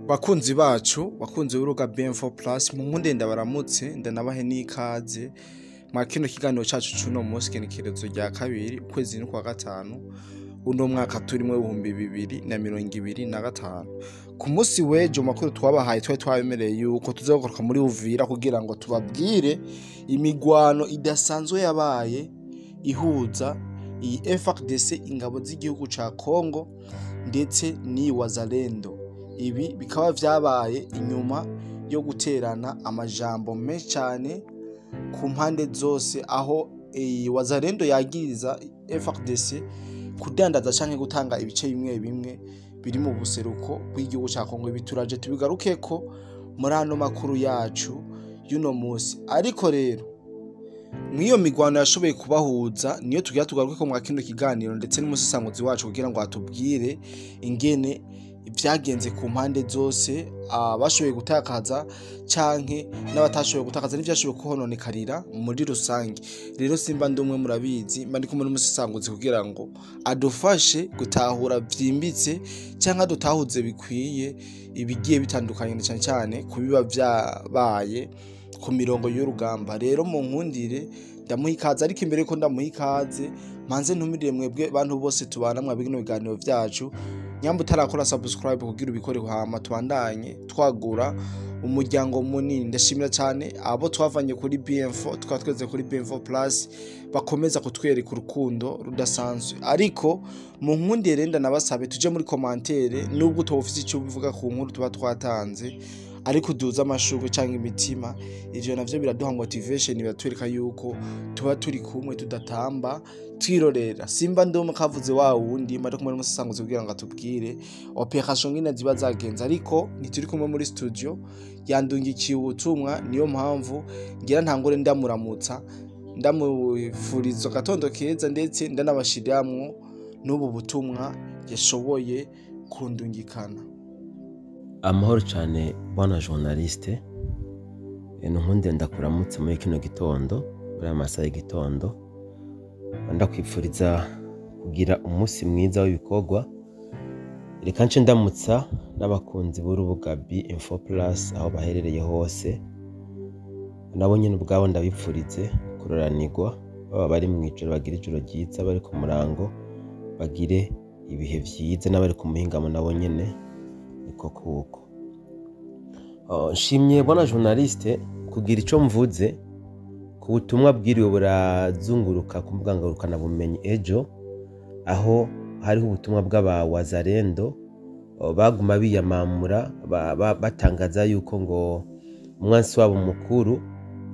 Bakunzi bacu, bakunzi b'uruga BM4+ mu nkunde ndabaramutse ndanabahe n'ikaze mwa kino kiganiro cacu cuno munsi kenekerezo rya kabiri ukwezi kwa gatanu uno mwaka turimwe 2025. Ku munsi wejo makuru twabahaye twabemereye yuko tuzogaruka muri Uvira kugira ngo tubabwire imigwano idasanzwe yabaye ihuza iyi FARDC ingabo z'igihugu ca Kongo ndetse ni wazalendo. Ibi bikaba vyabaye inyuma yo guterana amajambo menshi cyane ku mpande zose, aho wazalendo yagiriza FARDC kudandaza canke gutanga ibice bimwe bimwe biri mu buseruko bw'igihugu ca Kongo. Bituraje tubigarukeko muri ano makuru yacu y'uno munsi. Ariko rero mwiyo migwano yashoboye kubahuza niyo tugira tugarukeko mwa kino kiganiro ndetse n'umusisanguzi wacu kugira ngo atubwire ingene ibyagenze ku mpande zose, bashoboye gutakaza canke n'abatashoboye gutakaza n'ivyashoboye kuhononekarira muri rusange. Rero simba ndumwe murabizi mba ndiko muri umusisanguzi kugira ngo adufashe gutahura vyimbitse canke adutahuze bikwiye ibigiye bitandukanye cyane cyane kubiba vyabaye ku mirongo y'urugamba. Rero mu nkundire ndamuha ikaze, ariko imbere ko ndamuha ikaze manze ntumirire mwebwe bantu bose tubana mwa bino biganiro vyacu, nyamba utarakora subscribe kugira ubikore hama tubandanye twagura umuryango munini. Ndashimira cyane abo twavanye kuri BM4 twatweze kuri BM4+ bakomeza kutwereka urukundo rudasanzwe. Ariko mu nkundi renda nabasabe tuje muri commentaire, nubwo utofise icyo bivuga ku nkuru tuba twatanze, ariko duza amashurwe cyangwa imitima. Ivyo navyo biraduha motivation, biratwereka yuko tuba turi kumwe tudatamba twirorera. Simba ndome kavuze wa wundi mari kumwe n'umusanguzi kugira ngo atubwire operation ngine ziba zagenza, ariko nituri kumwe muri studio yandungikiye ubutumwa. Niyo mpamvu ngira ntangore ndamuramutsa ndamufurizo gatondo keza, ndetse ndanabashiramwo n'ubu butumwa yashoboye kundungikana. Amahoro cyane bwana journaliste, nkunde ndakuramutse muri kino gitondo, urw'amasase y'igitondo. Ndakwifuriza kugira umunsi mwiza w'ibikorwa. Reka nce ndamutsa n'abakunzi b'urubuga BM4+ aho baherereye hose. Nabo nyine ubwabo ndabipfurize kuroranirwa, baba bari mu ijoro bagira ijoro ryiza, bari ku murango bagire ibihe vyiza, n'abari ku muhingamo nabo nyene niko kuko. Nshimye bwana journaliste kugira ico mvuze ku butumwa bwiriwe burazunguruka ku mbuga ngurukana bumenyi ejo, aho hariho ubutumwa bw'aba wazalendo baguma biyamamura batangaza yuko ngo umwansi wabo mukuru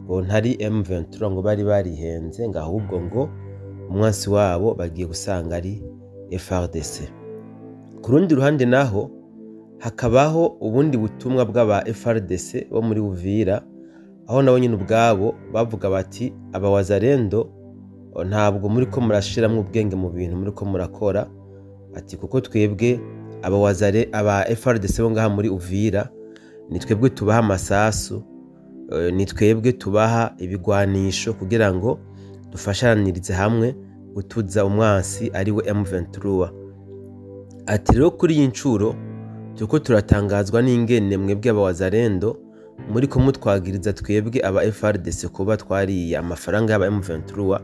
ngo ntari M23, ngo bari barihenze, ngo ahubwo ngo umwansi wabo bagiye gusanga ari FARDC. Ku rundi ruhande naho hakabaho ubundi butumwa bw'aba FARDC bo muri Uvira, aho nabo nyine ubwabo bavuga bati aba wazalendo ntabwo muri ko murashiramwe ubwenge mu bintu muri ko murakora, ati kuko twebwe aba FARDC bo ngaha muri Uvira ni twebwe tubaha amasasu, ni twebwe tubaha ibigwanisho kugira ngo dufashanirize hamwe gutuza umwansi ari we M23. Ati rero kuri iyi ncuro tuko turatangazwa n'ingene mwebwe aba wazalendo muri ko mutwagiriza twebwe aba FARDC kuba twariye amafaranga y'aba M23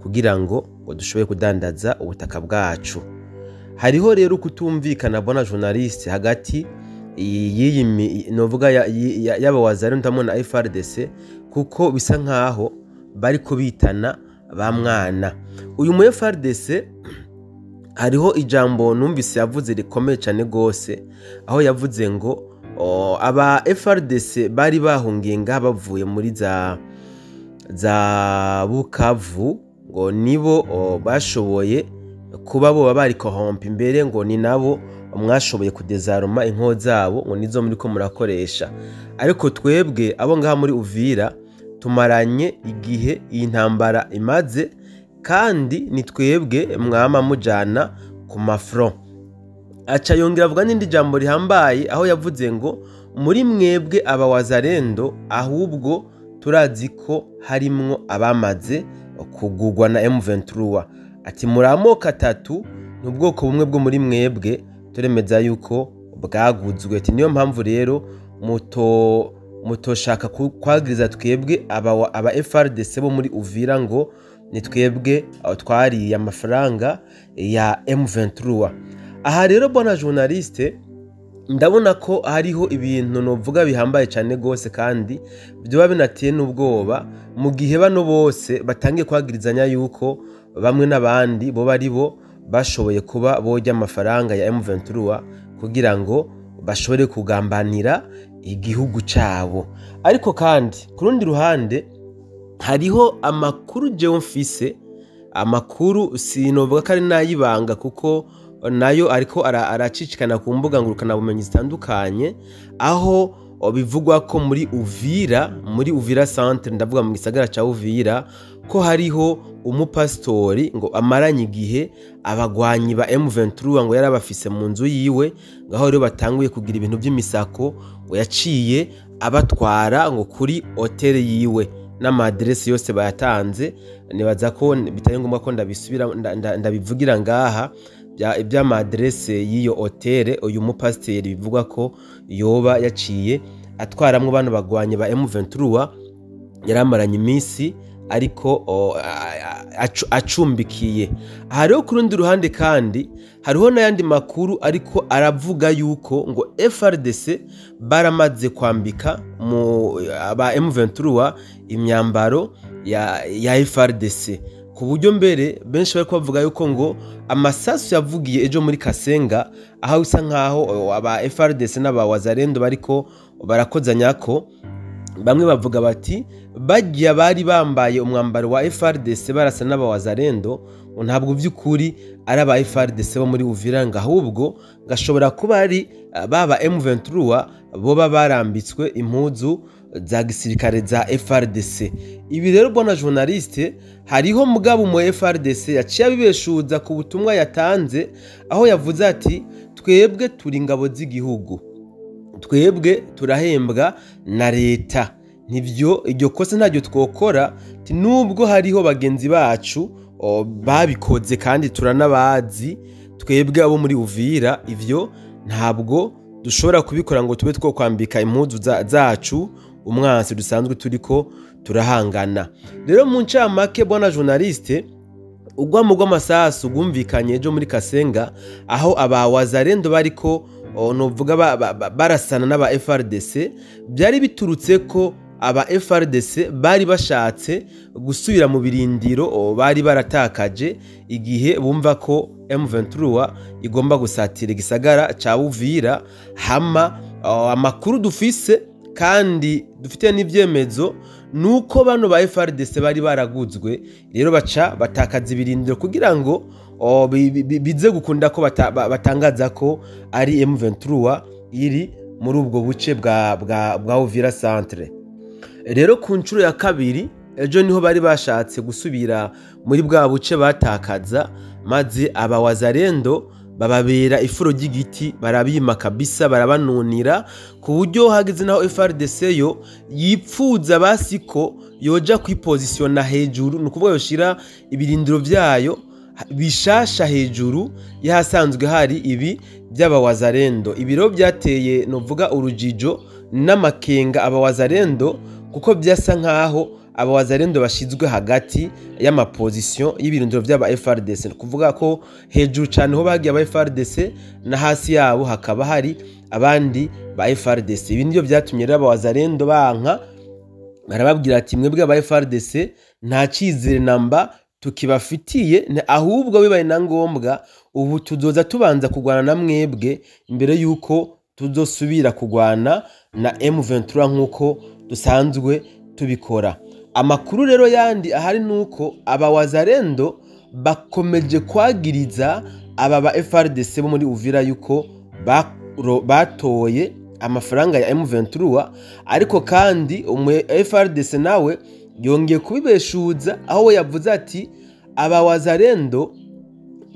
kugira ngo dushoboye kudandaza ubutaka bwacu. Hariho rero kutumvikana bona journaliste hagati y'iyi novuga y'aba wazalendo hamwe na FARDC, kuko bisa nkaho bari kubitana ba mwana. Uyu mu FARDC hariho ijambo numvise yavuze rikomeye cyane gose, aho yavuze ngo aba FARDC bari bahungiye ngaha bavuye muri za Bukavu, ngo nibo bashoboye kuba bo bari kohompa imbere, ngo ni nabo mwashoboye kudezaruma inko zabo, ngo nizo muri ko murakoresha. Ariko twebwe abo ngaha muri Uvira tumaranye igihe iyi ntambara imaze, kandi ni twebwe mwama mujana ku mafront. Aca yongera avuga n'indi jambo rihambaye, aho yavuze ngo muri mwebwe aba wazalendo ahubwo turazi ko harimwo abamaze kugugwa na M23. Ati muri amoko atatu n'ubwoko bumwe bwo muri mwebwe turemeza yuko bwaguzwe. Niyo mpamvu rero mutoshaka kwagiriza twebwe aba FRDC bo muri Uvira ngo ni twebwe twariye amafaranga ya M23. Aha rero bona journaliste, ndabona ko hariho ibintu novuga bihambaye cyane gose kandi byo binateye n'ubwoba mu gihe bano bose batangiye kwagirizanya yuko bamwe n'abandi bo bari bo bashoboye kuba bojya amafaranga ya M23 kugira ngo bashobore kugambanira igihugu cyabo. Ariko kandi ku rundi ruhande hariho amakuru jewe mfise, amakuru sinovuga ko ari nayibanga kuko nayo ariko aracicikana ku mbuga ngurukana bumenyi zitandukanye, aho bivugwa ko muri Uvira centre, ndavuga mu gisagara ca Uvira, ko hariho umupastori ngo amaranye igihe abagwanyi ba M23 ngo yarabafise mu nzu yiwe, ngaho rero batanguye kugira ibintu by'imisako, ngo yaciye abatwara ngo kuri hotel yiwe n'amadresse yose bayatanze. Nibaza ko bitari ngombwa ko ndabivugira ngaha iby'amadresse y'iyo hotel. Uyu mupasiteri bivugwa ko yoba yaciye atwaramwe bano bagwanye ba M23 yaramaranye iminsi ariko acumbikiye. Aha rero ku rundi ruhande kandi hariho n'ayandi makuru ariko aravuga yuko ngo FRDC baramaze kwambika aba M23 imyambaro ya FRDC, ku buryo mbere benshi bari kuvuga yuko ngo amasasu yavugiye ejo muri Kasenga, aho bisa nkaho aba FRDC n'aba wazarendo bariko barakozanya ko bamwe bavuga bati bagiye bari bambaye umwambaro wa FRDC barasa n'aba wazarendo, ntabwo by'ukuri ari aba FRDC bo muri Uvira, ahubwo gashobora kuba ari baba M23 boba barambitswe impuzu za gisirikare za FRDC. Ibi rero bona journaliste, hariho mugabo mu FRDC yaciye abibeshuza ku butumwa yatanze, aho yavuze ati twebwe turi ingabo z'igihugu, twebwe turahembwa na leta, nivyo iryo kosa ntajyo twokora, nubwo hariho bagenzi bacu babikoze kandi turanabazi, twebwe abo muri Uvira ivyo ntabwo dushobora kubikora ngo tube two kwambika impuzu zacu umwansi dusanzwe turiko turahangana. Rero mu ncamake bona journaliste, urwamo rw'amasasu rwumvikanye ejo muri Kasenga, aho aba wazarendo bariko novuga barasana n'aba FRDC, byari biturutse ko aba FRDC bari bashatse gusubira mu birindiro bari baratakaje igihe bumva ko M23 igomba gusatira igisagara ca Uvira. Hama amakuru dufise kandi dufite n'ivyemezo nuko bano ba FRDC bari baraguzwe, rero baca batakaza ibirindiro kugira ngo bize gukunda ko batangaza ko ari M23 iri muri ubwo buce bwa Uvira centre. Rero ku ncuro ya kabiri ejo niho bari bashatse gusubira muri bwa buce batakaza, maze aba wazarendo bababera ifuro ry'igiti, barabima kabisa, barabanunira ku buryo hageze naho FRDC yo yipfuza basiko yoja kwipozisiona hejuru, nukuvuga yoshira ibirindiro vyayo bishasha hejuru yahasanzwe hari ibi by'aba wazarendo. Ibiro byateye novuga urujijo n'amakenga aba wazarendo, kuko byasa nkaho aba wazarendo bashizwe hagati y'amapozisiyo y'ibirindiro by'aba FRDC, kuvuga ko hejuru cyane ho bagiye aba FRDC na hasi yabo hakaba hari abandi ba FRDC. Ibi nivyo byatumye aba wazarendo banka, barababwira ati mwebwe aba FRDC nta cyizere namba tukibafitiye, ahubwo bibaye na ngombwa ubu tuzoza tubanza kugwana na mwebwe imbere yuko tuzosubira kugwana na M23 nkuko dusanzwe tubikora. Amakuru rero yandi ahari nuko aba wazarendo bakomeje kwagiriza aba ba FRDC bo muri Uvira yuko batoye amafaranga ya M23, ariko kandi FRDC nawe yongeye kubibeshuza, aho we yavuze ati aba wazarendo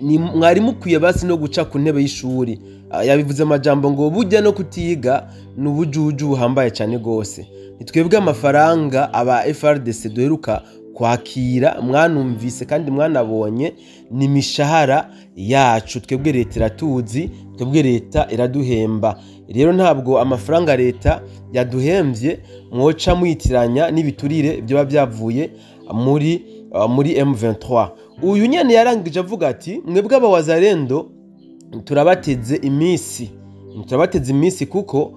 ni mwari mukwiye basi no guca ku ntebe y'ishuri. Yabivuze amajambo ngo bujya no kutiga n'ubujuju buhambaye cyane gose. Nitwebwe amafaranga aba FRDC duheruka kwakira mwanumvise kandi mwanabonye ni imishahara yacu twebwe leta iratuzi twebwe leta iraduhemba rero ntabwo amafaranga leta yaduhembye mwoca mwitiranya n'ibiturire byo byavuye muri M23 uyu nyene yarangije avuga ati mwebwe abawazarendo turabateze iminsi kuko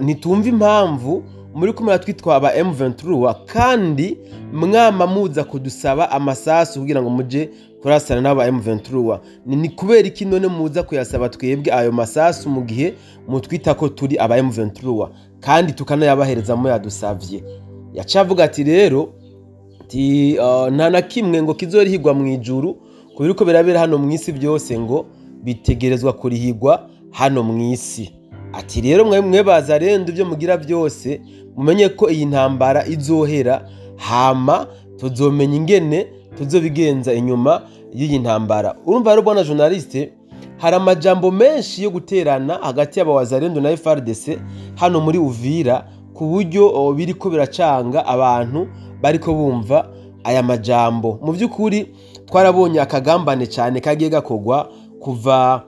ntitumva impamvu muri kumwe twitwa aba M23 kandi mwama muza kudusaba amasasu kugira ngo muje kurasana n'aba M23 ni kubera iki none muza kuyasaba twebwe ayo masasu mu gihe mutwita ko turi aba M23 kandi tukanayabahereza mu yadusavye yacavuga ati rero nta na kimwe ngo kizorihigwa mu ijuru kubera ko birabera hano mu isi byose ngo bitegerezwa kurihigwa hano mu isi ati rero mwe bazarendo ibyo mugira byose mumenye ko iyi ntambara izohera hama tuzomenya ingene tuzobigenza inyuma y'iyi ntambara urumva rero bwana journaliste hari amajambo menshi yo guterana hagati y'abawazarendo na FARDC hano muri Uvira ku buryo biriko biracanga abantu bariko bumva aya majambo mu by'ukuri twarabonye akagambane cyane kagiye gakogwa kuva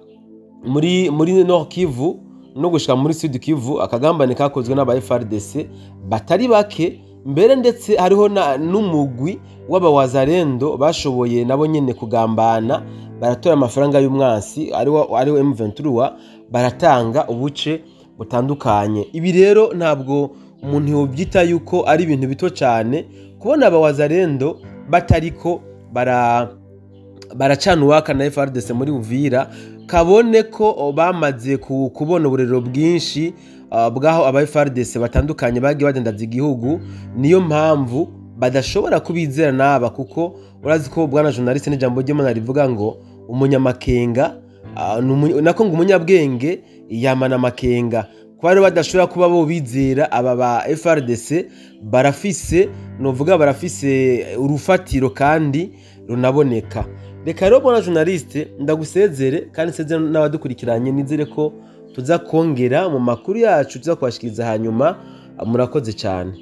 muri Nord Kivu no gushika muri Sud Kivu akagambane kakozwe n'aba FARDC batari bake mbere ndetse hariho n'umugwi w'abawazarendo bashoboye nabo nyene kugambana baratora amafaranga y'umwansi ariwo M23 baratanga ubuce butandukanye ibi rero ntabwo umuntu yobyita yuko ari ibintu bito cyane kubona abawazarendo batariko baracana uwaka na FARDC muri Uvira kabone ko bamaze kubona uburero bwinshi bwaho aba FARDC batandukanye bagiye badendaza igihugu niyo mpamvu badashobora kubizera naba kuko urazi ko bwana journaliste n'ijambo ry'Imana rivuga ngo umunyamakenga nako ngo umunyabwenge yamana makenga kwa rero badashobora kuba bo bizera aba ba FARDC barafise urufatiro kandi runaboneka reka rero bwana journaliste ndagusezere kandi sezere n'abadukurikiranye nizere ko tuza kongera mu makuru yacu tuza kwashikiriza hanyuma murakoze cyane